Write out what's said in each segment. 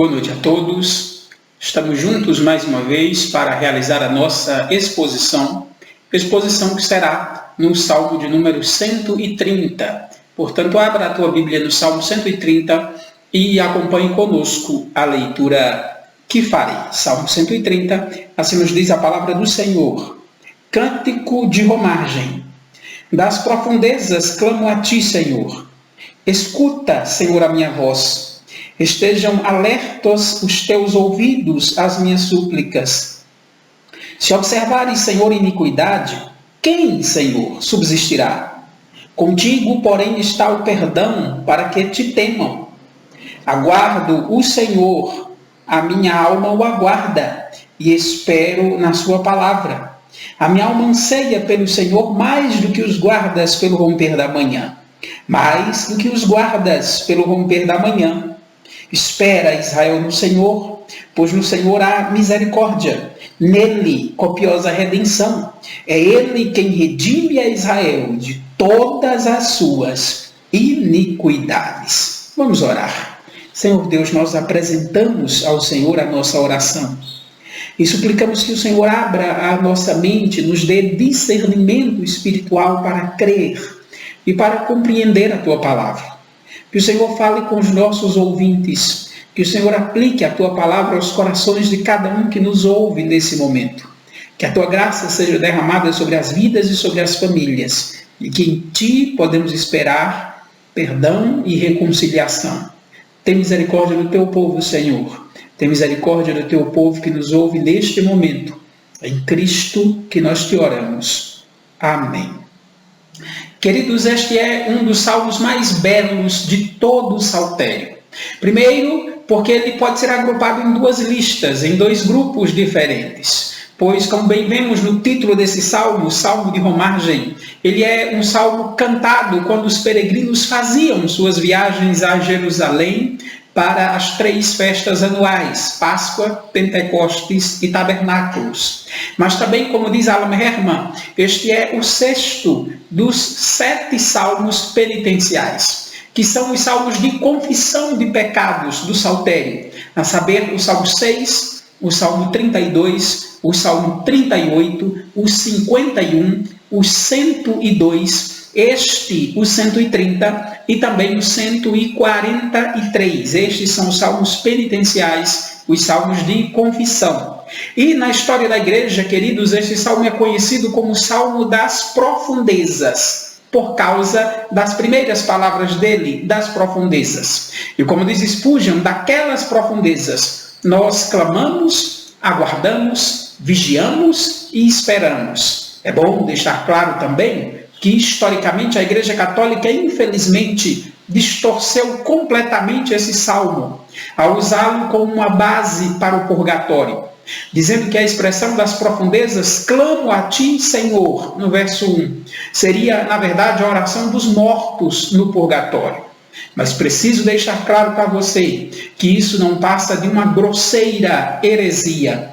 Boa noite a todos. Estamos juntos mais uma vez para realizar a nossa exposição que será no Salmo de número 130. Portanto, abra a tua Bíblia no Salmo 130 e acompanhe conosco a leitura que farei. Salmo 130, assim nos diz a palavra do Senhor. Cântico de romagem. Das profundezas clamo a ti, Senhor. Escuta, Senhor, a minha voz. Estejam alertos os teus ouvidos às minhas súplicas. Se observares, Senhor, iniquidade, quem, Senhor, subsistirá? Contigo, porém, está o perdão para que te temam. Aguardo o Senhor, a minha alma o aguarda, e espero na sua palavra. A minha alma anseia pelo Senhor mais do que os guardas pelo romper da manhã. Mais do que os guardas pelo romper da manhã. Espera, Israel, no Senhor, pois no Senhor há misericórdia, nele copiosa redenção. É ele quem redime a Israel de todas as suas iniquidades. Vamos orar. Senhor Deus, nós apresentamos ao Senhor a nossa oração e suplicamos que o Senhor abra a nossa mente, nos dê discernimento espiritual para crer e para compreender a Tua palavra. Que o Senhor fale com os nossos ouvintes, que o Senhor aplique a Tua palavra aos corações de cada um que nos ouve nesse momento. Que a Tua graça seja derramada sobre as vidas e sobre as famílias, e que em Ti podemos esperar perdão e reconciliação. Tem misericórdia do Teu povo, Senhor. Tem misericórdia do Teu povo que nos ouve neste momento. É em Cristo que nós Te oramos. Amém. Queridos, este é um dos salmos mais belos de todo o saltério. Primeiro, porque ele pode ser agrupado em duas listas, em dois grupos diferentes. Pois, como bem vemos no título desse salmo, o Salmo de Romagem, ele é um salmo cantado quando os peregrinos faziam suas viagens a Jerusalém para as 3 festas anuais, Páscoa, Pentecostes e Tabernáculos. Mas também, como diz Alan Herman, este é o 6º dos 7 salmos penitenciais, que são os salmos de confissão de pecados do saltério, a saber, o Salmo 6, o Salmo 32, o Salmo 38, o 51, o 102, o 130 e também o 143. Estes são os salmos penitenciais, os salmos de confissão. E na história da igreja, queridos, este salmo é conhecido como o Salmo das Profundezas, por causa das primeiras palavras dele, das profundezas. E como diz Spurgeon, daquelas profundezas nós clamamos, aguardamos, vigiamos e esperamos. É bom deixar claro também que historicamente a Igreja Católica, infelizmente, distorceu completamente esse salmo, ao usá-lo como uma base para o purgatório, dizendo que a expressão das profundezas, clamo a ti, Senhor, no verso 1, seria, na verdade, a oração dos mortos no purgatório. Mas preciso deixar claro para você que isso não passa de uma grosseira heresia.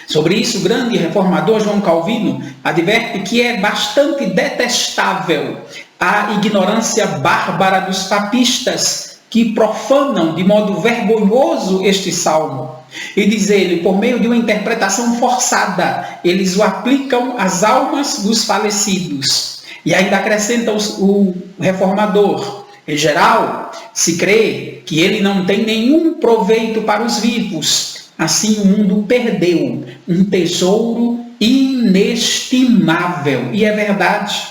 Sobre isso, o grande reformador João Calvino adverte que é bastante detestável a ignorância bárbara dos papistas que profanam de modo vergonhoso este salmo. E diz ele, por meio de uma interpretação forçada, eles o aplicam às almas dos falecidos. E ainda acrescenta o reformador, em geral, se crê que ele não tem nenhum proveito para os vivos. Assim o mundo perdeu um tesouro inestimável. E é verdade.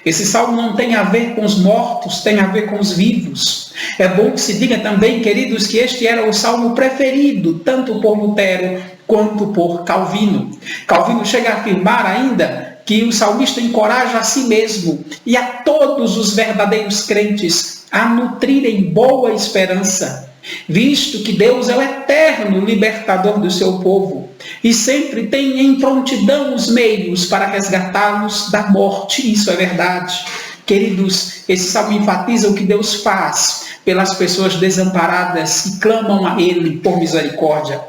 Esse salmo não tem a ver com os mortos, tem a ver com os vivos. É bom que se diga também, queridos, que este era o salmo preferido, tanto por Lutero quanto por Calvino. Calvino chega a afirmar ainda que o salmista encoraja a si mesmo e a todos os verdadeiros crentes a nutrirem boa esperança, visto que Deus é o eterno libertador do seu povo e sempre tem em prontidão os meios para resgatá-los da morte. Isso é verdade. Queridos, esse salmo enfatiza o que Deus faz pelas pessoas desamparadas que clamam a Ele por misericórdia.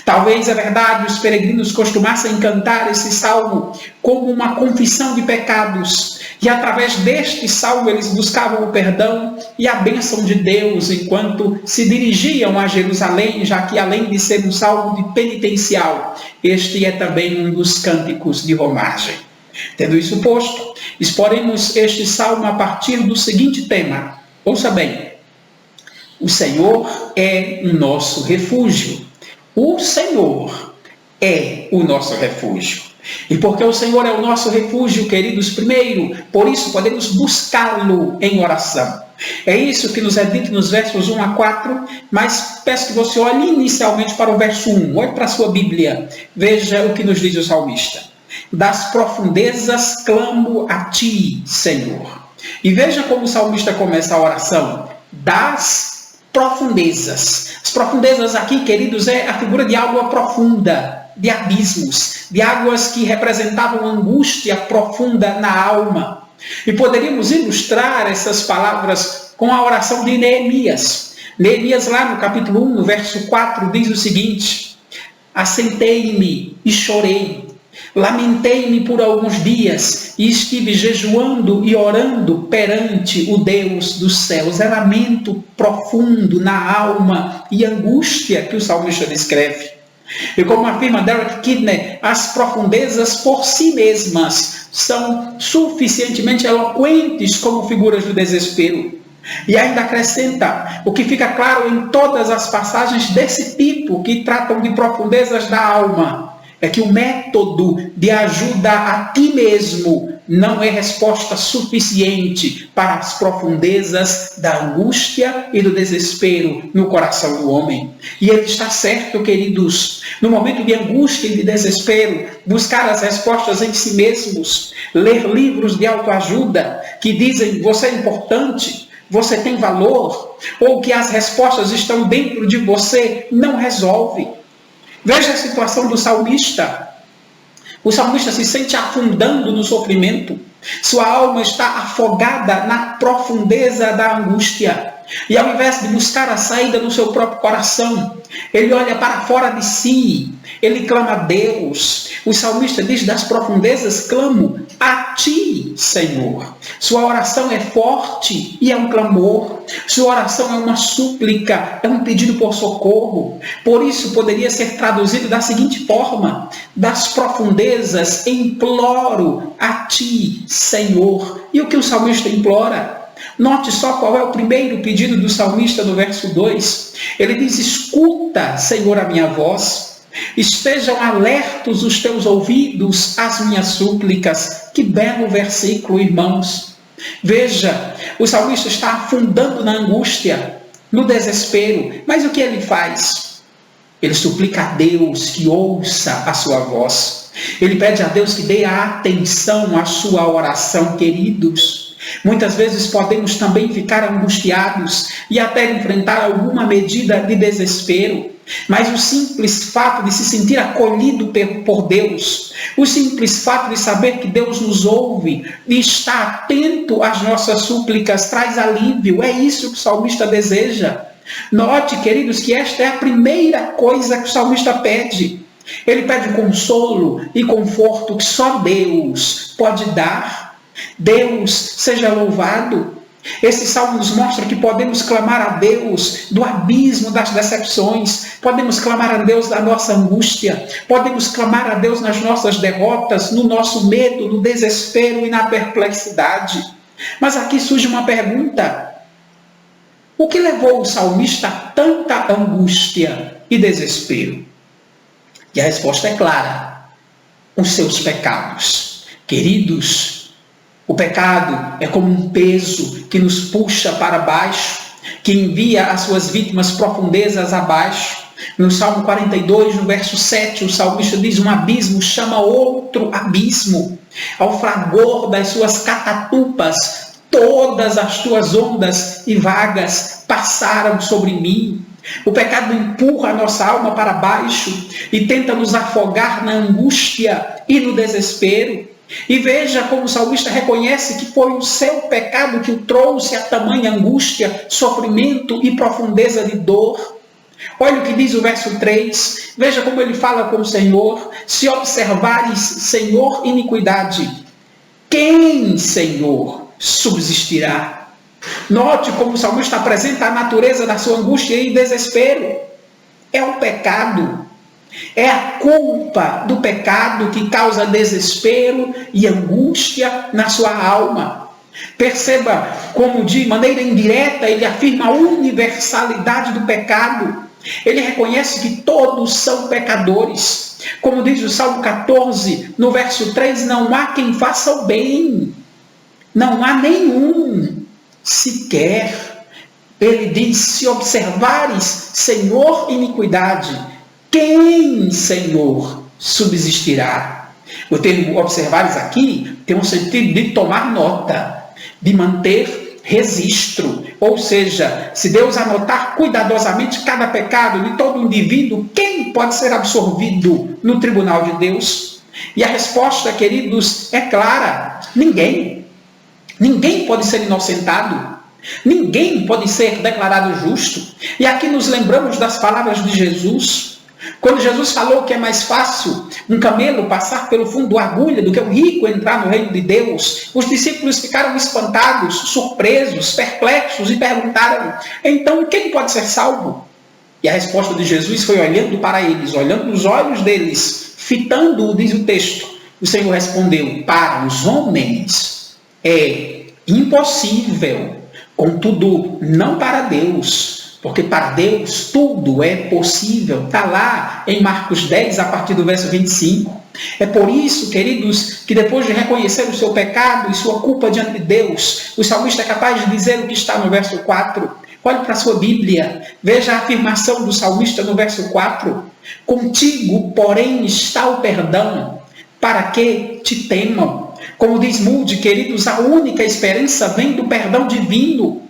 Talvez, é verdade, os peregrinos costumassem cantar esse salmo como uma confissão de pecados. E através deste salmo eles buscavam o perdão e a bênção de Deus enquanto se dirigiam a Jerusalém, já que além de ser um salmo de penitencial, este é também um dos cânticos de romagem. Tendo isso posto, exporemos este salmo a partir do seguinte tema. Ouça bem: o Senhor é o nosso refúgio. O Senhor é o nosso refúgio. E porque o Senhor é o nosso refúgio, queridos, primeiro, por isso podemos buscá-lo em oração. É isso que nos é dito nos versos 1 a 4, mas peço que você olhe inicialmente para o verso 1. Olhe para a sua Bíblia. Veja o que nos diz o salmista. Das profundezas clamo a ti, Senhor. E veja como o salmista começa a oração. Das profundezas. As profundezas aqui, queridos, é a figura de água profunda, de abismos, de águas que representavam angústia profunda na alma. E poderíamos ilustrar essas palavras com a oração de Neemias. Neemias, lá no capítulo 1, no verso 4, diz o seguinte: assentei-me e chorei. Lamentei-me por alguns dias e estive jejuando e orando perante o Deus dos céus. É lamento profundo na alma e angústia que o salmista descreve. E como afirma Derek Kidner, as profundezas por si mesmas são suficientemente eloquentes como figuras do desespero. E ainda acrescenta, o que fica claro em todas as passagens desse tipo que tratam de profundezas da alma, é que o método de ajuda a ti mesmo não é resposta suficiente para as profundezas da angústia e do desespero no coração do homem. E ele está certo, queridos. No momento de angústia e de desespero, buscar as respostas em si mesmos, ler livros de autoajuda que dizem você é importante, você tem valor, ou que as respostas estão dentro de você, não resolve. Veja a situação do salmista. O salmista se sente afundando no sofrimento. Sua alma está afogada na profundeza da angústia. E ao invés de buscar a saída no seu próprio coração, ele olha para fora de si. Ele clama a Deus. O salmista diz: das profundezas clamo a ti, Senhor. Sua oração é forte e é um clamor. Sua oração é uma súplica, é um pedido por socorro. Por isso poderia ser traduzido da seguinte forma: das profundezas imploro a ti, Senhor. E o que o salmista implora? Note só qual é o primeiro pedido do salmista no verso 2. Ele diz: escuta, Senhor, a minha voz. Estejam alertos os teus ouvidos às minhas súplicas. Que belo versículo, irmãos. Veja, o salmista está afundando na angústia, no desespero. Mas o que ele faz? Ele suplica a Deus que ouça a sua voz. Ele pede a Deus que dê atenção à sua oração, queridos. Muitas vezes podemos também ficar angustiados e até enfrentar alguma medida de desespero. Mas o simples fato de se sentir acolhido por Deus, o simples fato de saber que Deus nos ouve e está atento às nossas súplicas, traz alívio. É isso que o salmista deseja. Note, queridos, que esta é a primeira coisa que o salmista pede. Ele pede consolo e conforto que só Deus pode dar. Deus seja louvado. Esse salmo nos mostra que podemos clamar a Deus do abismo das decepções, podemos clamar a Deus da nossa angústia, podemos clamar a Deus nas nossas derrotas, no nosso medo, no desespero e na perplexidade. Mas aqui surge uma pergunta: o que levou o salmista a tanta angústia e desespero? E a resposta é clara: os seus pecados. Queridos, o pecado é como um peso que nos puxa para baixo, que envia as suas vítimas profundezas abaixo. No Salmo 42, no verso 7, o salmista diz: um abismo chama outro abismo. Ao fragor das suas catatupas, todas as tuas ondas e vagas passaram sobre mim. O pecado empurra a nossa alma para baixo e tenta nos afogar na angústia e no desespero. E veja como o salmista reconhece que foi o seu pecado que o trouxe a tamanha angústia, sofrimento e profundeza de dor. Olha o que diz o verso 3. Veja como ele fala com o Senhor. Se observares, Senhor, iniquidade, quem, Senhor, subsistirá? Note como o salmista apresenta a natureza da sua angústia e desespero. É o pecado. É a culpa do pecado que causa desespero e angústia na sua alma. Perceba como de maneira indireta ele afirma a universalidade do pecado. Ele reconhece que todos são pecadores. Como diz o Salmo 14, no verso 3, não há quem faça o bem. Não há nenhum sequer. Ele diz, se observares, Senhor, iniquidade, quem, Senhor, subsistirá? O termo observares aqui tem um sentido de tomar nota, de manter registro. Ou seja, se Deus anotar cuidadosamente cada pecado de todo indivíduo, quem pode ser absorvido no tribunal de Deus? E a resposta, queridos, é clara: ninguém. Ninguém pode ser inocentado. Ninguém pode ser declarado justo. E aqui nos lembramos das palavras de Jesus. Quando Jesus falou que é mais fácil um camelo passar pelo fundo da agulha do que um rico entrar no reino de Deus, os discípulos ficaram espantados, surpresos, perplexos e perguntaram: então quem pode ser salvo? E a resposta de Jesus foi olhando para eles, olhando nos olhos deles, fitando-o, diz o texto. O Senhor respondeu: para os homens é impossível, contudo não para Deus. Porque para Deus tudo é possível. Está lá em Marcos 10, a partir do verso 25. É por isso, queridos, que depois de reconhecer o seu pecado e sua culpa diante de Deus, o salmista é capaz de dizer o que está no verso 4. Olhe para a sua Bíblia, veja a afirmação do salmista no verso 4. Contigo, porém, está o perdão, para que te temam. Como diz Moody, queridos, a única esperança vem do perdão divino,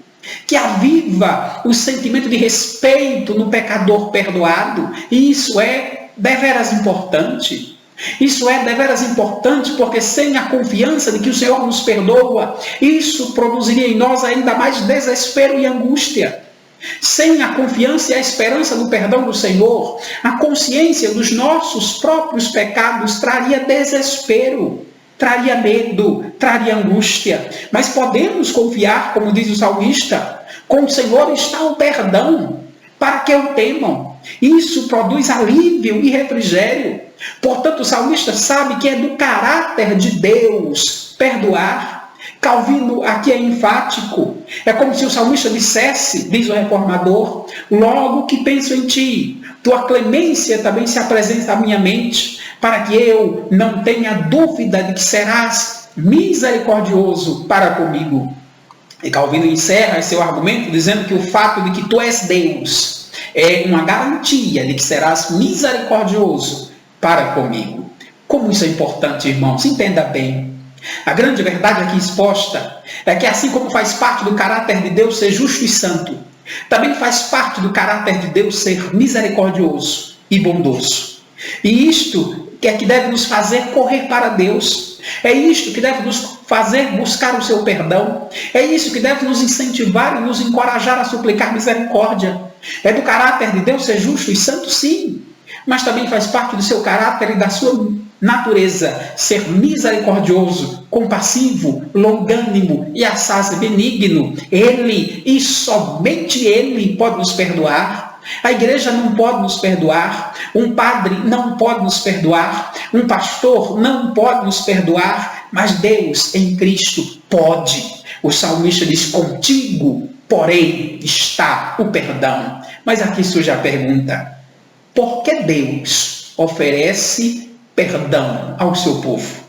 que aviva o sentimento de respeito no pecador perdoado. E isso é deveras importante. Isso é deveras importante porque sem a confiança de que o Senhor nos perdoa, isso produziria em nós ainda mais desespero e angústia. Sem a confiança e a esperança no perdão do Senhor, a consciência dos nossos próprios pecados traria desespero, traria medo, traria angústia. Mas podemos confiar, como diz o salmista, com o Senhor está o perdão, para que o temam. Isso produz alívio e refrigério. Portanto, o salmista sabe que é do caráter de Deus perdoar. Calvino aqui é enfático. É como se o salmista dissesse, diz o reformador: logo que penso em ti, tua clemência também se apresenta à minha mente, para que eu não tenha dúvida de que serás misericordioso para comigo. E Calvino encerra seu argumento dizendo que o fato de que tu és Deus é uma garantia de que serás misericordioso para comigo. Como isso é importante, irmãos? Entenda bem. A grande verdade aqui exposta é que assim como faz parte do caráter de Deus ser justo e santo, também faz parte do caráter de Deus ser misericordioso e bondoso. E isto é que deve nos fazer correr para Deus. É isto que deve nos fazer buscar o seu perdão. É isso que deve nos incentivar e nos encorajar a suplicar misericórdia. É do caráter de Deus ser justo e santo, sim, mas também faz parte do seu caráter e da sua natureza ser misericordioso, compassivo, longânimo e assaz benigno. Ele e somente Ele pode nos perdoar. A igreja não pode nos perdoar, um padre não pode nos perdoar, um pastor não pode nos perdoar, mas Deus em Cristo pode. O salmista diz: contigo, porém, está o perdão. Mas aqui surge a pergunta: por que Deus oferece perdão ao seu povo?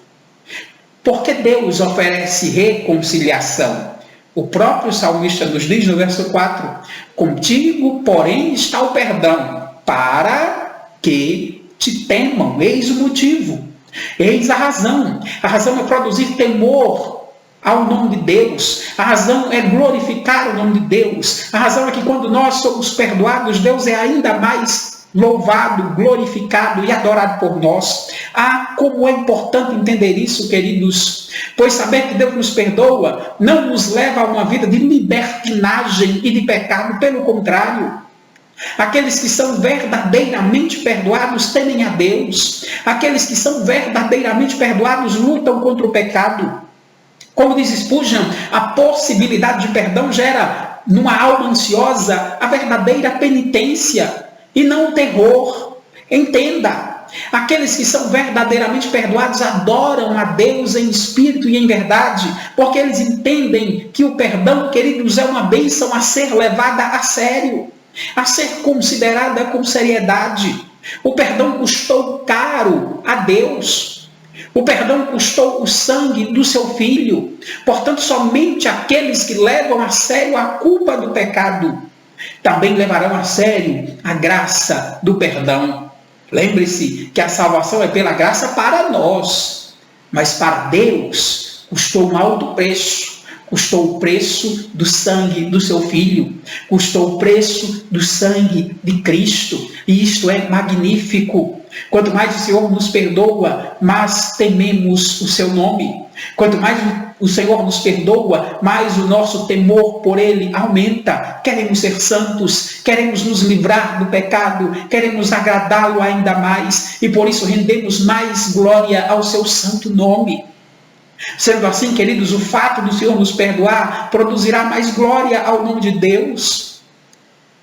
Por que Deus oferece reconciliação? O próprio salmista nos diz no verso 4: contigo, porém, está o perdão, para que te temam. Eis o motivo, eis a razão. A razão é produzir temor ao nome de Deus. A razão é glorificar o nome de Deus. A razão é que quando nós somos perdoados, Deus é ainda mais louvado, glorificado e adorado por nós. Ah, como é importante entender isso, queridos, pois saber que Deus nos perdoa não nos leva a uma vida de libertinagem e de pecado, pelo contrário. Aqueles que são verdadeiramente perdoados temem a Deus. Aqueles que são verdadeiramente perdoados lutam contra o pecado. Como diz Spurgeon, a possibilidade de perdão gera numa alma ansiosa a verdadeira penitência e não o terror. Entenda, aqueles que são verdadeiramente perdoados adoram a Deus em espírito e em verdade, porque eles entendem que o perdão, queridos, é uma bênção a ser levada a sério, a ser considerada com seriedade. O perdão custou caro a Deus. O perdão custou o sangue do seu Filho. Portanto, somente aqueles que levam a sério a culpa do pecado também levarão a sério a graça do perdão. Lembre-se que a salvação é pela graça para nós, mas para Deus custou um alto preço. Custou o preço do sangue do seu Filho, custou o preço do sangue de Cristo, e isto é magnífico. Quanto mais o Senhor nos perdoa, mais tememos o seu nome. Quanto mais o Senhor nos perdoa, mais o nosso temor por Ele aumenta. Queremos ser santos, queremos nos livrar do pecado, queremos agradá-lo ainda mais, e por isso rendemos mais glória ao seu santo nome. Sendo assim, queridos, o fato do Senhor nos perdoar produzirá mais glória ao nome de Deus.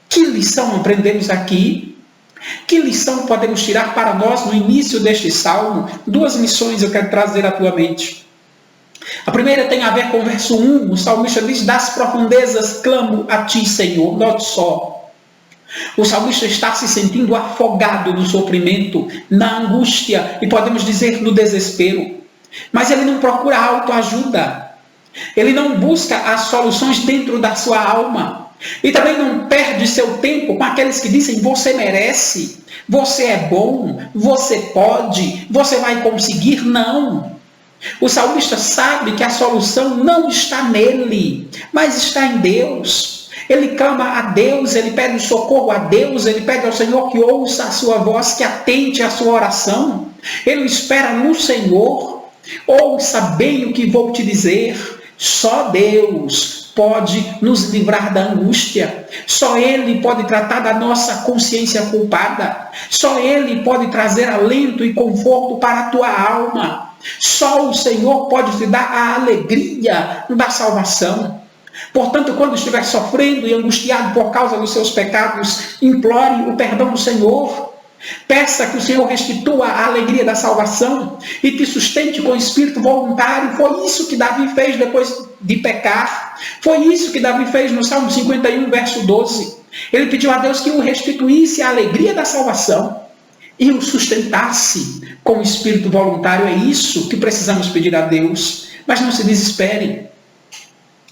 Que lição aprendemos aqui? Que lição podemos tirar para nós no início deste salmo? Duas lições eu quero trazer à tua mente. A primeira tem a ver com o verso 1. O salmista diz: das profundezas clamo a ti, Senhor. Note só. O salmista está se sentindo afogado no sofrimento, na angústia e podemos dizer no desespero. Mas ele não procura autoajuda. Ele não busca as soluções dentro da sua alma. E também não perde seu tempo com aqueles que dizem: você merece, você é bom, você pode, você vai conseguir. Não. O salmista sabe que a solução não está nele, mas está em Deus. Ele clama a Deus, ele pede socorro a Deus, ele pede ao Senhor que ouça a sua voz, que atente à sua oração. Ele espera no Senhor. Ouça bem o que vou te dizer. Só Deus pode nos livrar da angústia. Só Ele pode tratar da nossa consciência culpada. Só Ele pode trazer alento e conforto para a tua alma. Só o Senhor pode te dar a alegria da salvação. Portanto, quando estiver sofrendo e angustiado por causa dos seus pecados, implore o perdão do Senhor. Peça que o Senhor restitua a alegria da salvação e te sustente com espírito voluntário. Foi isso que Davi fez depois de pecar. Foi isso que Davi fez no Salmo 51, verso 12. Ele pediu a Deus que o restituísse a alegria da salvação e o sustentasse com espírito voluntário. É isso que precisamos pedir a Deus. Mas não se desespere.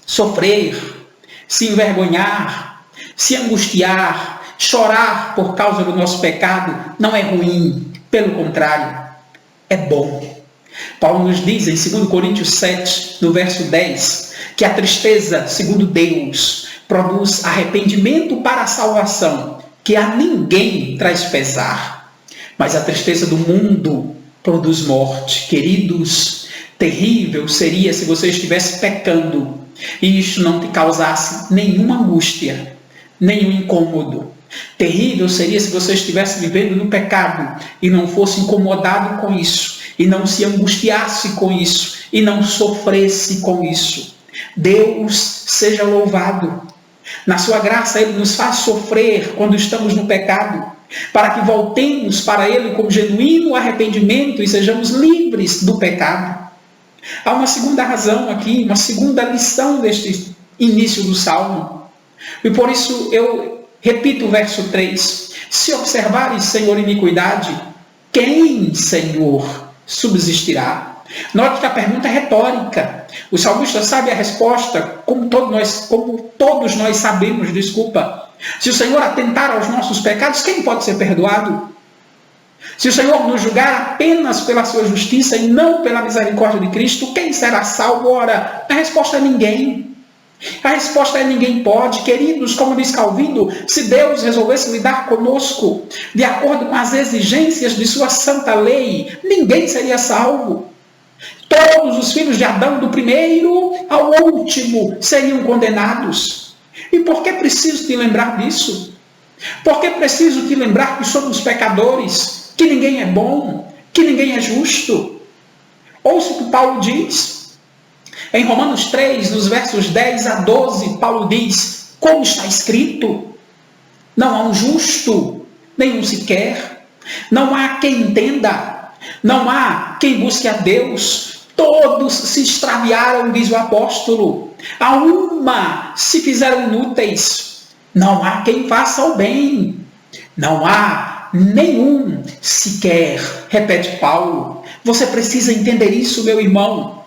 Sofrer, se envergonhar, se angustiar, chorar por causa do nosso pecado não é ruim, pelo contrário, é bom. Paulo nos diz em 2 Coríntios 7, no verso 10, que a tristeza, segundo Deus, produz arrependimento para a salvação, que a ninguém traz pesar. Mas a tristeza do mundo produz morte. Queridos, terrível seria se você estivesse pecando e isso não te causasse nenhuma angústia, nenhum incômodo. Terrível seria se você estivesse vivendo no pecado e não fosse incomodado com isso, e não se angustiasse com isso, e não sofresse com isso. Deus seja louvado. Na sua graça, Ele nos faz sofrer quando estamos no pecado, para que voltemos para Ele com genuíno arrependimento e sejamos livres do pecado. Há uma segunda razão aqui, uma segunda lição deste início do Salmo. E por isso eu repito o verso 3. Se observares, Senhor, iniquidade, quem, Senhor, subsistirá? Note que a pergunta é retórica. O salmista sabe a resposta, como todos nós sabemos, Se o Senhor atentar aos nossos pecados, quem pode ser perdoado? Se o Senhor nos julgar apenas pela sua justiça e não pela misericórdia de Cristo, quem será salvo? Ora, a resposta é ninguém. A resposta é ninguém pode. Queridos, como diz Calvino, se Deus resolvesse lidar conosco de acordo com as exigências de sua santa lei, ninguém seria salvo. Todos os filhos de Adão, do primeiro ao último, seriam condenados. E por que preciso te lembrar disso? Porque preciso te lembrar que somos pecadores, que ninguém é bom, que ninguém é justo. Ouça o que Paulo diz. Em Romanos 3, nos versos 10 a 12, Paulo diz, como está escrito, não há um justo, nenhum sequer, não há quem entenda, não há quem busque a Deus, todos se extraviaram, diz o apóstolo, a uma se fizeram inúteis, não há quem faça o bem, não há nenhum sequer, repete Paulo. Você precisa entender isso, meu irmão.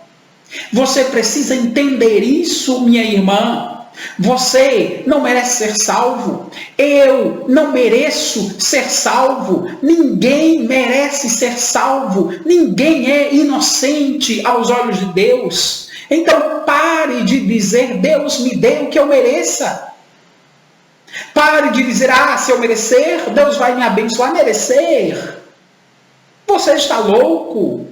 Você precisa entender isso, minha irmã. Você não merece ser salvo. Eu não mereço ser salvo. Ninguém merece ser salvo. Ninguém é inocente aos olhos de Deus. Então pare de dizer, Deus me dê o que eu mereça. Pare de dizer, se eu merecer, Deus vai me abençoar. Merecer? Você está louco.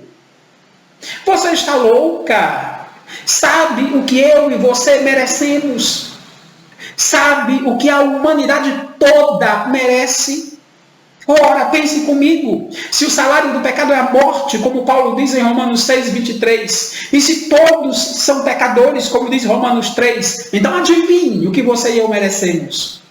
Você está louca. Sabe o que eu e você merecemos? Sabe o que a humanidade toda merece? Ora, pense comigo. Se o salário do pecado é a morte, como Paulo diz em Romanos 6, 23, e se todos são pecadores, como diz Romanos 3, então adivinhe o que você e eu merecemos.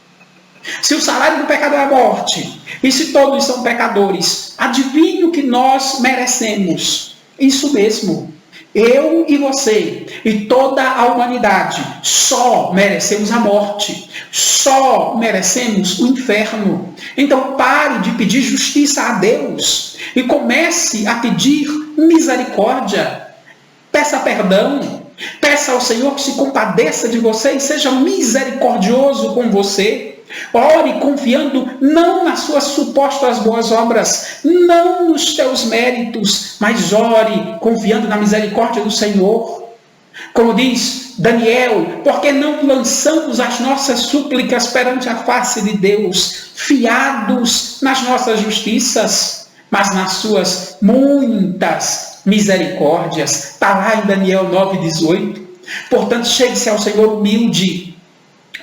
Se o salário do pecado é a morte, e se todos são pecadores, adivinhe o que nós merecemos. Isso mesmo. Eu e você e toda a humanidade só merecemos a morte, só merecemos o inferno. Então pare de pedir justiça a Deus e comece a pedir misericórdia. Peça perdão, peça ao Senhor que se compadeça de você e seja misericordioso com você. Ore confiando não nas suas supostas boas obras, não nos teus méritos, mas ore confiando na misericórdia do Senhor. Como diz Daniel, porque não lançamos as nossas súplicas perante a face de Deus, fiados nas nossas justiças, mas nas suas muitas misericórdias. Está lá em Daniel 9:18. Portanto, chegue-se ao Senhor humilde,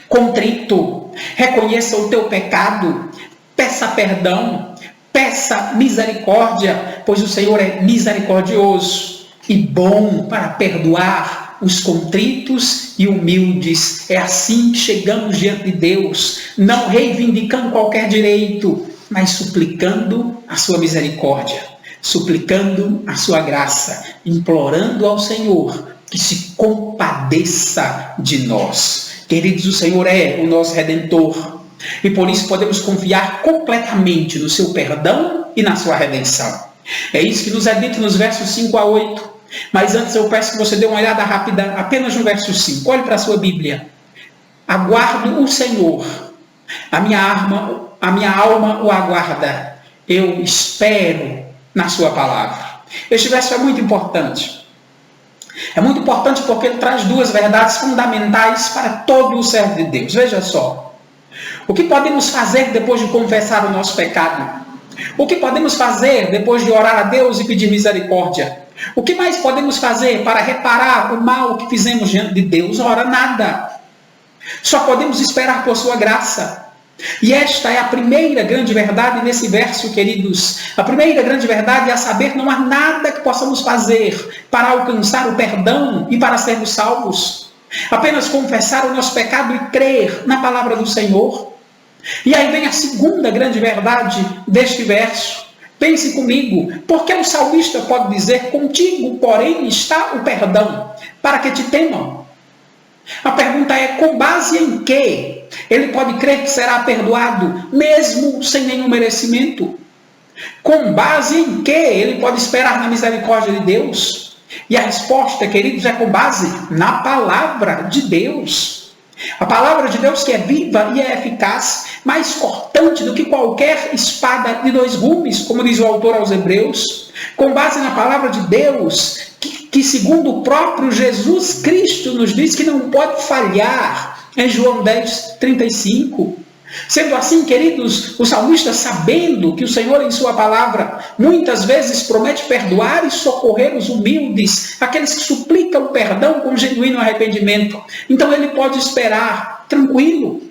contrito, reconheça o teu pecado, peça perdão, peça misericórdia, pois o Senhor é misericordioso e bom para perdoar os contritos e humildes. É assim que chegamos diante de Deus, não reivindicando qualquer direito, mas suplicando a sua misericórdia, suplicando a sua graça, implorando ao Senhor que se compadeça de nós. Queridos, o Senhor é o nosso Redentor e por isso podemos confiar completamente no seu perdão e na sua redenção. É isso que nos é dito nos versos 5 a 8. Mas antes eu peço que você dê uma olhada rápida apenas no verso 5. Olhe para a sua Bíblia. Aguardo o Senhor. A minha alma o aguarda. Eu espero na sua palavra. Este verso é muito importante. É muito importante porque ele traz duas verdades fundamentais para todo o servo de Deus. Veja só. O que podemos fazer depois de confessar o nosso pecado? O que podemos fazer depois de orar a Deus e pedir misericórdia? O que mais podemos fazer para reparar o mal que fizemos diante de Deus? Ora, nada. Só podemos esperar por sua graça. E esta é a primeira grande verdade nesse verso, queridos. A primeira grande verdade é a saber, não há nada que possamos fazer para alcançar o perdão e para sermos salvos. Apenas confessar o nosso pecado e crer na palavra do Senhor. E aí vem a segunda grande verdade deste verso. Pense comigo, porque o salmista pode dizer, contigo, porém, está o perdão, para que te temam. A pergunta é, com base em quê ele pode crer que será perdoado, mesmo sem nenhum merecimento? Com base em quê ele pode esperar na misericórdia de Deus? E a resposta, queridos, é com base na palavra de Deus. A palavra de Deus que é viva e é eficaz, mais cortante do que qualquer espada de dois gumes, como diz o autor aos Hebreus, com base na palavra de Deus, que segundo o próprio Jesus Cristo nos diz que não pode falhar, em João 10:35. Sendo assim, queridos, o salmista, sabendo que o Senhor em sua palavra muitas vezes promete perdoar e socorrer os humildes, aqueles que suplicam perdão com genuíno arrependimento, então ele pode esperar tranquilo.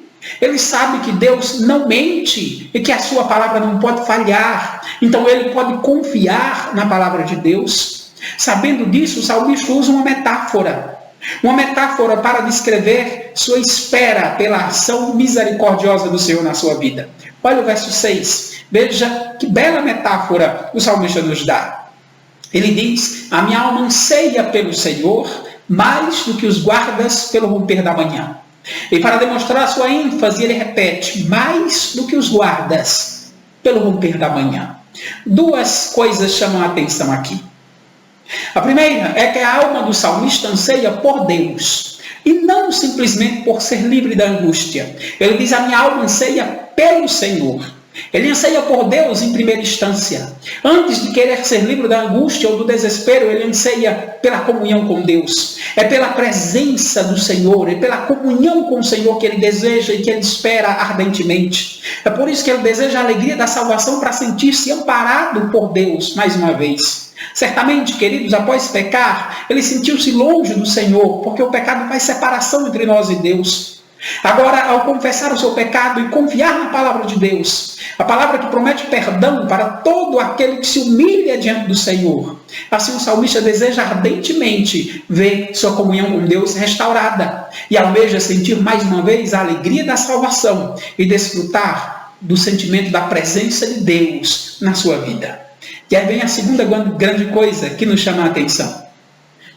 Ele sabe que Deus não mente e que a sua palavra não pode falhar. Então ele pode confiar na palavra de Deus. Sabendo disso, o salmista usa uma metáfora. Uma metáfora para descrever sua espera pela ação misericordiosa do Senhor na sua vida. Olha o verso 6. Veja que bela metáfora o salmista nos dá. Ele diz: a minha alma anseia pelo Senhor mais do que os guardas pelo romper da manhã. E para demonstrar a sua ênfase, ele repete: mais do que os guardas pelo romper da manhã. Duas coisas chamam a atenção aqui. A primeira é que a alma do salmista anseia por Deus, e não simplesmente por ser livre da angústia. Ele diz: a minha alma anseia pelo Senhor. Ele anseia por Deus em primeira instância. Antes de querer ser livre da angústia ou do desespero, ele anseia pela comunhão com Deus. É pela presença do Senhor, é pela comunhão com o Senhor que ele deseja e que ele espera ardentemente. É por isso que ele deseja a alegria da salvação, para sentir-se amparado por Deus mais uma vez. Certamente, queridos, após pecar, ele sentiu-se longe do Senhor, porque o pecado faz separação entre nós e Deus. Agora, ao confessar o seu pecado e confiar na palavra de Deus, a palavra que promete perdão para todo aquele que se humilha diante do Senhor, assim o salmista deseja ardentemente ver sua comunhão com Deus restaurada e almeja sentir mais uma vez a alegria da salvação e desfrutar do sentimento da presença de Deus na sua vida. E aí vem a segunda grande coisa que nos chama a atenção.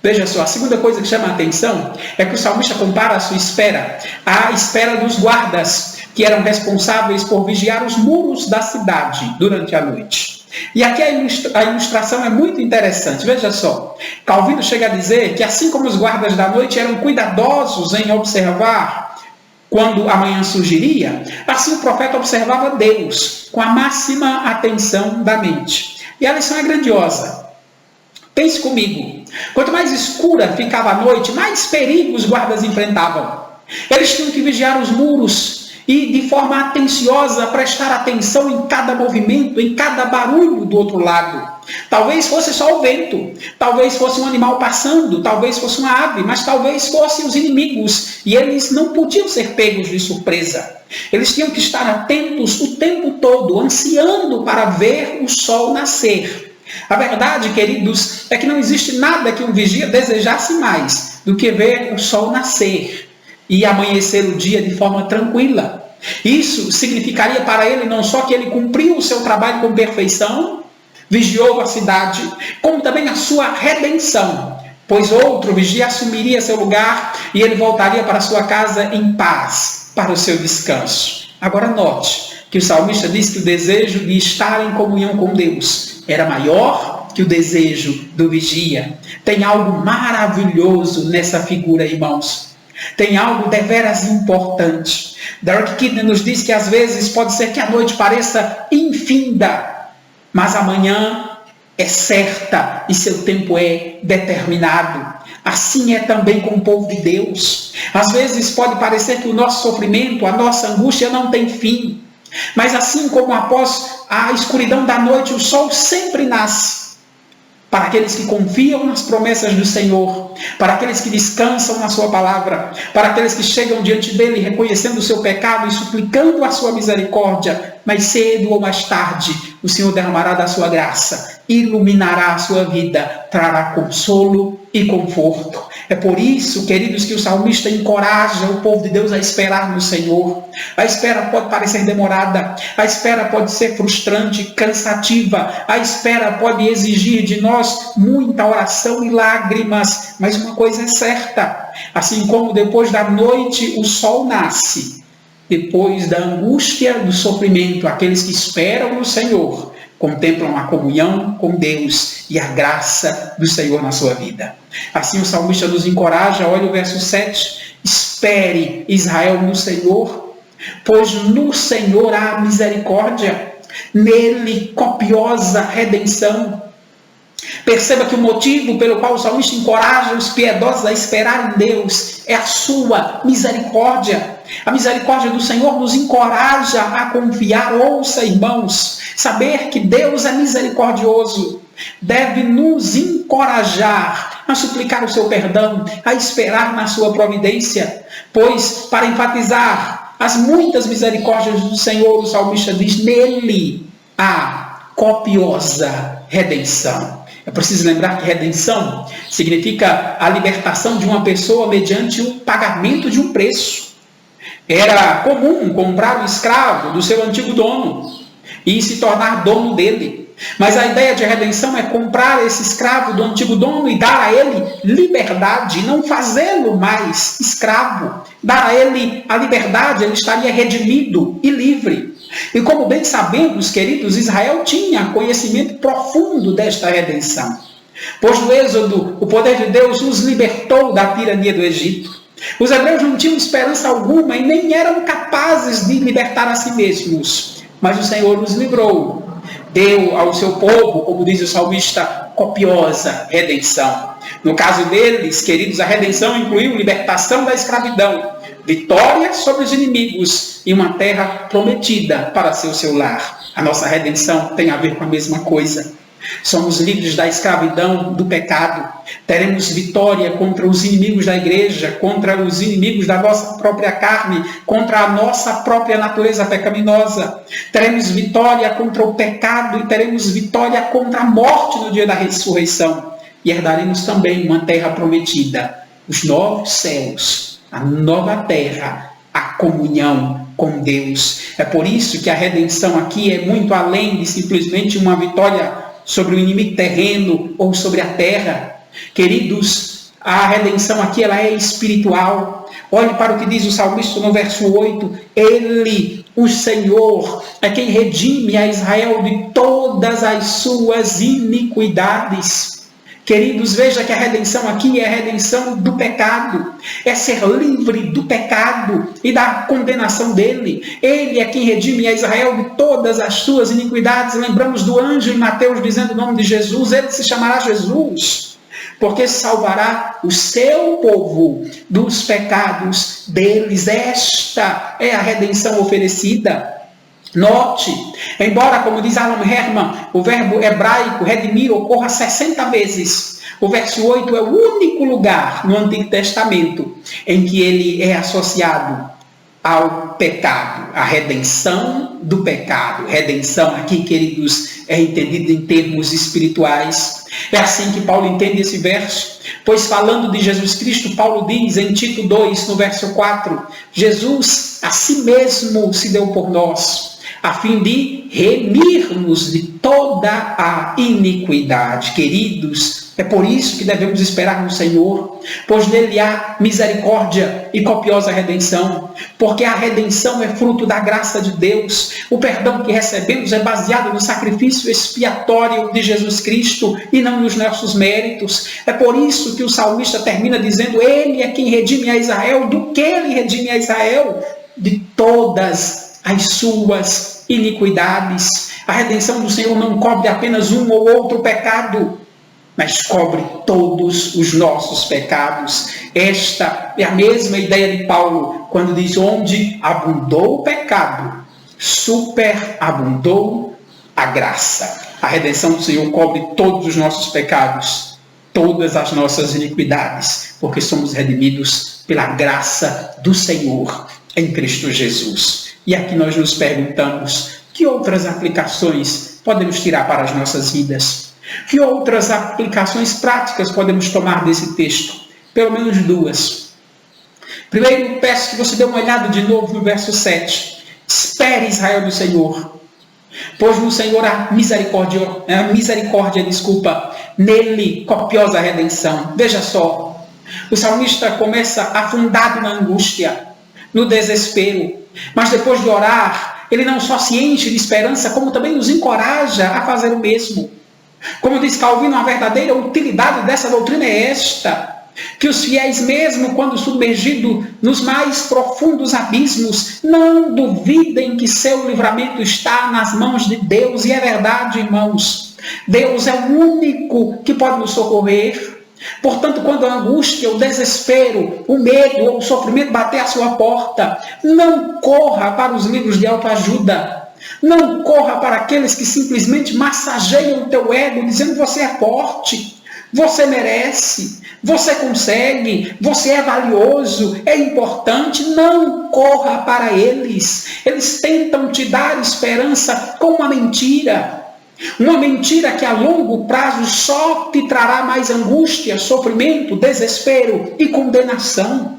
Veja só, a segunda coisa que chama a atenção é que o salmista compara a sua espera à espera dos guardas, que eram responsáveis por vigiar os muros da cidade durante a noite. E aqui a ilustração é muito interessante. Veja só, Calvino chega a dizer que assim como os guardas da noite eram cuidadosos em observar quando a manhã surgiria, assim o profeta observava Deus com a máxima atenção da mente. E a lição é grandiosa. Pense comigo, quanto mais escura ficava a noite, mais perigo os guardas enfrentavam. Eles tinham que vigiar os muros e, de forma atenciosa, prestar atenção em cada movimento, em cada barulho do outro lado. Talvez fosse só o vento, talvez fosse um animal passando, talvez fosse uma ave, mas talvez fossem os inimigos, e eles não podiam ser pegos de surpresa. Eles tinham que estar atentos o tempo todo, ansiando para ver o sol nascer. A verdade, queridos, é que não existe nada que um vigia desejasse mais do que ver o sol nascer e amanhecer o dia de forma tranquila. Isso significaria para ele não só que ele cumpriu o seu trabalho com perfeição, vigiou a cidade, como também a sua redenção, pois outro vigia assumiria seu lugar e ele voltaria para sua casa em paz, para o seu descanso. Agora note que o salmista diz que o desejo de estar em comunhão com Deus era maior que o desejo do vigia. Tem algo maravilhoso nessa figura, irmãos. Tem algo deveras importante. Derek Kidner nos diz que às vezes pode ser que a noite pareça infinda, mas amanhã é certa e seu tempo é determinado. Assim é também com o povo de Deus. Às vezes pode parecer que o nosso sofrimento, a nossa angústia não tem fim. Mas assim como após a escuridão da noite, o sol sempre nasce. Para aqueles que confiam nas promessas do Senhor, para aqueles que descansam na sua palavra, para aqueles que chegam diante dele reconhecendo o seu pecado e suplicando a sua misericórdia, mais cedo ou mais tarde, o Senhor derramará da sua graça, iluminará a sua vida, trará consolo e conforto. É por isso, queridos, que o salmista encoraja o povo de Deus a esperar no Senhor. A espera pode parecer demorada, a espera pode ser frustrante, cansativa, a espera pode exigir de nós muita oração e lágrimas, mas uma coisa é certa, assim como depois da noite o sol nasce, depois da angústia, do sofrimento, aqueles que esperam no Senhor contemplam a comunhão com Deus e a graça do Senhor na sua vida. Assim o salmista nos encoraja, olha o verso 7, espere Israel no Senhor, pois no Senhor há misericórdia, nele copiosa redenção. Perceba que o motivo pelo qual o salmista encoraja os piedosos a esperar em Deus é a sua misericórdia. A misericórdia do Senhor nos encoraja a confiar. Ouça, irmãos, saber que Deus é misericordioso deve nos encorajar a suplicar o seu perdão, a esperar na sua providência, pois, para enfatizar as muitas misericórdias do Senhor, o salmista diz, nele há copiosa redenção. É preciso lembrar que redenção significa a libertação de uma pessoa mediante o pagamento de um preço. Era comum comprar o escravo do seu antigo dono e se tornar dono dele. Mas a ideia de redenção é comprar esse escravo do antigo dono e dar a ele liberdade, não fazê-lo mais escravo. Dar a ele a liberdade, ele estaria redimido e livre. E como bem sabemos, queridos, Israel tinha conhecimento profundo desta redenção. Pois no Êxodo, o poder de Deus os libertou da tirania do Egito. Os hebreus não tinham esperança alguma e nem eram capazes de libertar a si mesmos. Mas o Senhor os livrou. Deu ao seu povo, como diz o salmista, copiosa redenção. No caso deles, queridos, a redenção incluiu libertação da escravidão, vitória sobre os inimigos e uma terra prometida para ser o seu lar. A nossa redenção tem a ver com a mesma coisa. Somos livres da escravidão, do pecado. Teremos vitória contra os inimigos da igreja, contra os inimigos da nossa própria carne, contra a nossa própria natureza pecaminosa. Teremos vitória contra o pecado e teremos vitória contra a morte no dia da ressurreição. E herdaremos também uma terra prometida, os novos céus, a nova terra, a comunhão com Deus. É por isso que a redenção aqui é muito além de simplesmente uma vitória sobre o inimigo terreno ou sobre a terra. Queridos, a redenção aqui ela é espiritual. Olhe para o que diz o salmista no verso 8. Ele, o Senhor, é quem redime a Israel de todas as suas iniquidades. Queridos, veja que a redenção aqui é a redenção do pecado. É ser livre do pecado e da condenação dele. Ele é quem redime a Israel de todas as suas iniquidades. Lembramos do anjo em Mateus dizendo o nome de Jesus. Ele se chamará Jesus, porque salvará o seu povo dos pecados deles. Esta é a redenção oferecida. Note, embora, como diz Alan Herman, o verbo hebraico redimir ocorra 60 vezes, o verso 8 é o único lugar no Antigo Testamento em que ele é associado ao pecado, a redenção do pecado. Redenção aqui, queridos, é entendida em termos espirituais. É assim que Paulo entende esse verso, pois falando de Jesus Cristo, Paulo diz em Tito 2, no verso 4, Jesus a si mesmo se deu por nós, a fim de remir-nos de toda a iniquidade. Queridos, é por isso que devemos esperar no Senhor, pois nele há misericórdia e copiosa redenção, porque a redenção é fruto da graça de Deus. O perdão que recebemos é baseado no sacrifício expiatório de Jesus Cristo e não nos nossos méritos. É por isso que o salmista termina dizendo, ele é quem redime a Israel. Do que ele redime a Israel? De todas as suas iniquidades. A redenção do Senhor não cobre apenas um ou outro pecado, mas cobre todos os nossos pecados. Esta é a mesma ideia de Paulo, quando diz, onde abundou o pecado, superabundou a graça. A redenção do Senhor cobre todos os nossos pecados, todas as nossas iniquidades, porque somos redimidos pela graça do Senhor em Cristo Jesus. E aqui nós nos perguntamos, que outras aplicações podemos tirar para as nossas vidas? Que outras aplicações práticas podemos tomar desse texto? Pelo menos duas. Primeiro, peço que você dê uma olhada de novo no verso 7. Espere, Israel, do Senhor, pois no Senhor há misericórdia, nele copiosa redenção. Veja só, o salmista começa afundado na angústia, no desespero, mas depois de orar, ele não só se enche de esperança, como também nos encoraja a fazer o mesmo. Como diz Calvino, a verdadeira utilidade dessa doutrina é esta, que os fiéis, mesmo quando submergidos nos mais profundos abismos, não duvidem que seu livramento está nas mãos de Deus. E é verdade, irmãos, Deus é o único que pode nos socorrer. Portanto, quando a angústia, o desespero, o medo ou o sofrimento bater à sua porta, não corra para os livros de autoajuda. Não corra para aqueles que simplesmente massageiam o teu ego, dizendo que você é forte. você merece, você consegue, você é valioso, é importante. Não corra para eles. Eles tentam te dar esperança com uma mentira. Uma mentira que a longo prazo só te trará mais angústia, sofrimento, desespero e condenação.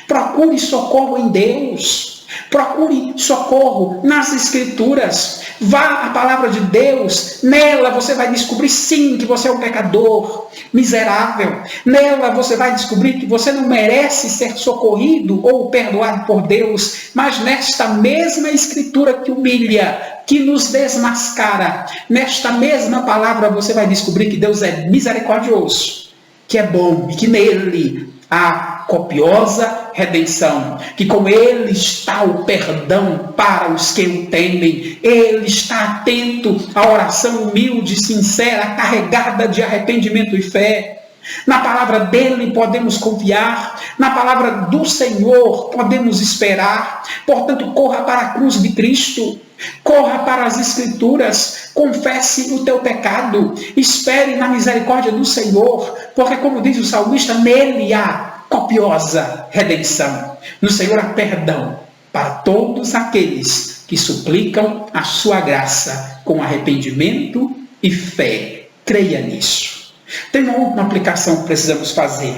Procure socorro em Deus. Procure socorro nas Escrituras. Vá à palavra de Deus. Nela você vai descobrir sim que você é um pecador miserável. Nela você vai descobrir que você não merece ser socorrido ou perdoado por Deus. Mas nesta mesma Escritura que humilha, que nos desmascara, nesta mesma palavra você vai descobrir que Deus é misericordioso, que é bom e que nele há copiosa redenção, que com ele está o perdão para os que o temem. Ele está atento à oração humilde, sincera, carregada de arrependimento e fé. Na palavra dele podemos confiar, na palavra do Senhor podemos esperar. Portanto, corra para a cruz de Cristo, corra para as Escrituras, confesse o teu pecado, espere na misericórdia do Senhor, porque, como diz o salmista, nele há copiosa redenção. No Senhor há perdão para todos aqueles que suplicam a sua graça com arrependimento e fé. Creia nisso. Tem uma última aplicação que precisamos fazer.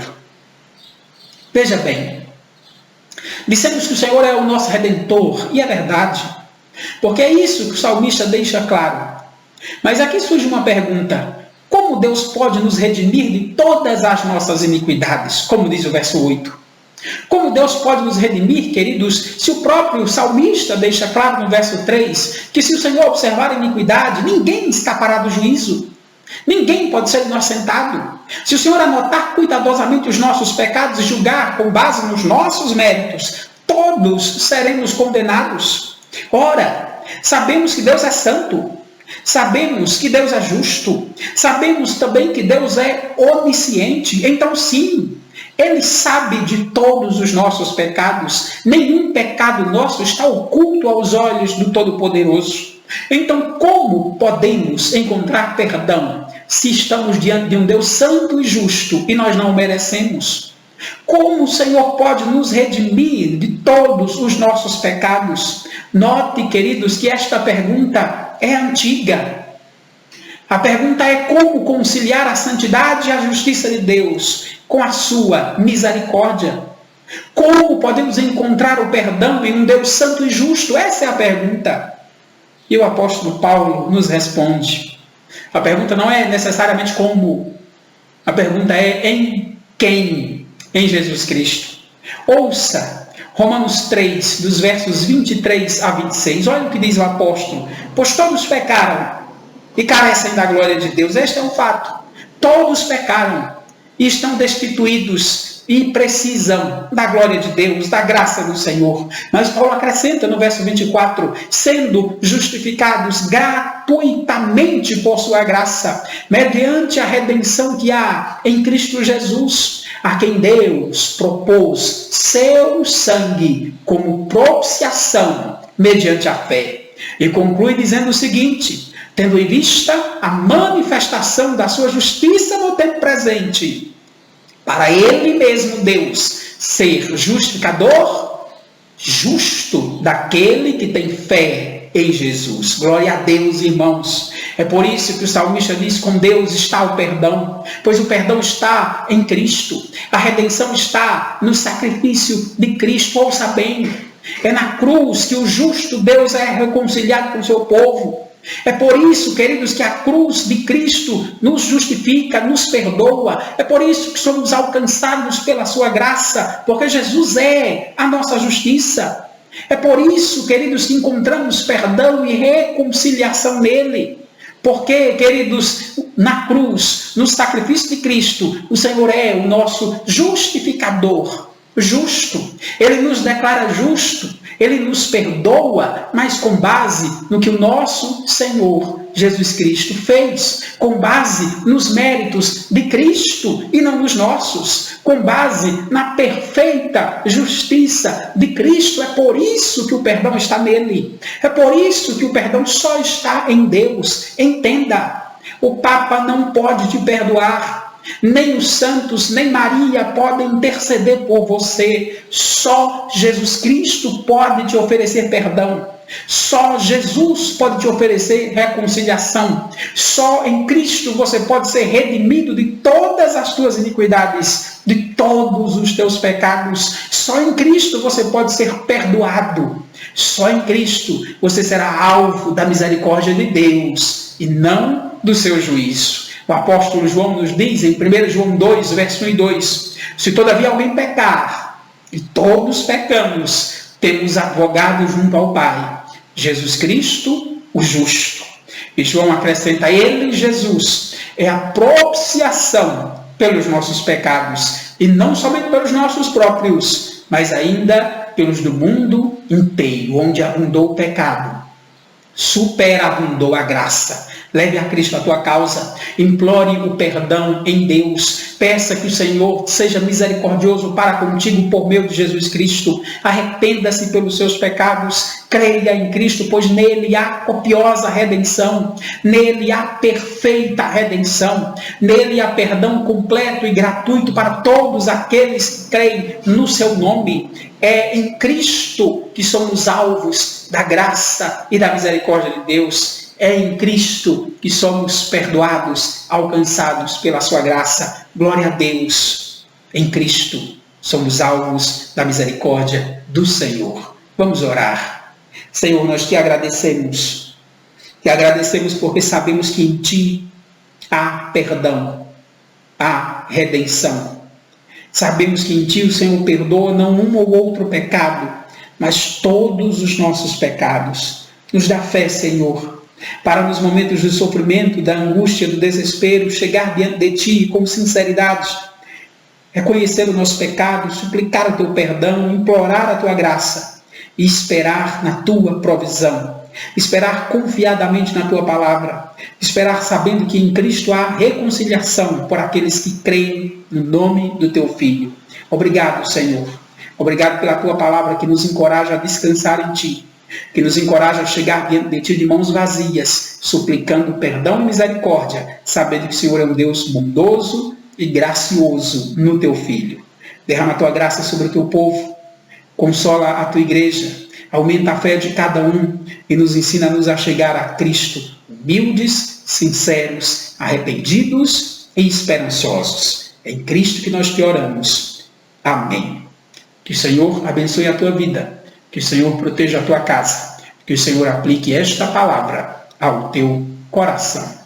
Veja bem, dissemos que o Senhor é o nosso Redentor, e é verdade, porque é isso que o salmista deixa claro. Mas aqui surge uma pergunta: como Deus pode nos redimir de todas as nossas iniquidades? Como diz o verso 8. Como Deus pode nos redimir, queridos, se o próprio salmista deixa claro no verso 3 que se o Senhor observar a iniquidade, ninguém escapará do juízo. Ninguém pode ser inocentado. Se o Senhor anotar cuidadosamente os nossos pecados e julgar com base nos nossos méritos, todos seremos condenados. Ora, sabemos que Deus é santo. Sabemos que Deus é justo. Sabemos também que Deus é onisciente. Então, sim, Ele sabe de todos os nossos pecados. Nenhum pecado nosso está oculto aos olhos do Todo-Poderoso. Então, como podemos encontrar perdão se estamos diante de um Deus santo e justo e nós não o merecemos? Como o Senhor pode nos redimir de todos os nossos pecados? Note, queridos, que esta pergunta é antiga. A pergunta é: como conciliar a santidade e a justiça de Deus com a sua misericórdia? Como podemos encontrar o perdão em um Deus santo e justo? Essa é a pergunta. E o apóstolo Paulo nos responde. A pergunta não é necessariamente como. A pergunta é em quem? Em Jesus Cristo. Ouça Romanos 3, dos versos 23 a 26. Olha o que diz o apóstolo. Pois todos pecaram e carecem da glória de Deus. Este é um fato. Todos pecaram e estão destituídos e precisam da glória de Deus, da graça do Senhor. Mas Paulo acrescenta no verso 24, sendo justificados gratuitamente por sua graça, mediante a redenção que há em Cristo Jesus, a quem Deus propôs seu sangue como propiciação mediante a fé. E conclui dizendo o seguinte: tendo em vista a manifestação da sua justiça no tempo presente, para ele mesmo, Deus, ser justificador, justo daquele que tem fé em Jesus. Glória a Deus, irmãos. É por isso que o salmista diz: com Deus está o perdão, pois o perdão está em Cristo. A redenção está no sacrifício de Cristo. Ouça bem, é na cruz que o justo Deus é reconciliado com o seu povo. É por isso, queridos, que a cruz de Cristo nos justifica, nos perdoa. É por isso que somos alcançados pela sua graça, porque Jesus é a nossa justiça. É por isso, queridos, que encontramos perdão e reconciliação nele. Porque, queridos, na cruz, no sacrifício de Cristo, o Senhor é o nosso justificador. Justo. Ele nos declara justo. Ele nos perdoa, mas com base no que o nosso Senhor Jesus Cristo fez, com base nos méritos de Cristo e não nos nossos, com base na perfeita justiça de Cristo. É por isso que o perdão está nele. É por isso que o perdão só está em Deus. Entenda, o Papa não pode te perdoar. nem os santos, nem Maria podem interceder por você. Só Jesus Cristo pode te oferecer perdão. Só Jesus pode te oferecer reconciliação. Só em Cristo você pode ser redimido de todas as tuas iniquidades, de todos os teus pecados. Só em Cristo você pode ser perdoado. Só em Cristo você será alvo da misericórdia de Deus e não do seu juízo. O apóstolo João nos diz em 1 João 2, verso 1 e 2, se todavia alguém pecar, e todos pecamos, temos advogado junto ao Pai, Jesus Cristo, o justo. E João acrescenta, ele, Jesus, é a propiciação pelos nossos pecados, e não somente pelos nossos próprios, mas ainda pelos do mundo inteiro, onde abundou o pecado, superabundou a graça. Leve a Cristo a tua causa, implore o perdão em Deus, peça que o Senhor seja misericordioso para contigo por meio de Jesus Cristo, arrependa-se pelos seus pecados, creia em Cristo, pois nele há copiosa redenção, nele há perfeita redenção, nele há perdão completo e gratuito para todos aqueles que creem no seu nome. É em Cristo que somos alvos da graça e da misericórdia de Deus. É em Cristo que somos perdoados, alcançados pela sua graça. Glória a Deus. Em Cristo somos alvos da misericórdia do Senhor. Vamos orar. Senhor, nós te agradecemos. Te agradecemos porque sabemos que em ti há perdão, há redenção. Sabemos que em ti o Senhor perdoa não um ou outro pecado, mas todos os nossos pecados. Nos dá fé, Senhor, para nos momentos de sofrimento, da angústia, do desespero, chegar diante de ti com sinceridade, reconhecer o nosso pecado, suplicar o teu perdão, implorar a tua graça e esperar na tua provisão, esperar confiadamente na tua palavra, esperar sabendo que em Cristo há reconciliação por aqueles que creem no nome do teu Filho. Obrigado, Senhor. Obrigado pela tua palavra que nos encoraja a descansar em ti, que nos encoraja a chegar diante de ti de mãos vazias, suplicando perdão e misericórdia, sabendo que o Senhor é um Deus bondoso e gracioso no teu Filho. Derrama a tua graça sobre o teu povo, consola a tua igreja, aumenta a fé de cada um e nos ensina-nos a chegar a Cristo, humildes, sinceros, arrependidos e esperançosos. É em Cristo que nós te oramos. Amém. Que o Senhor abençoe a tua vida, que o Senhor proteja a tua casa, que o Senhor aplique esta palavra ao teu coração.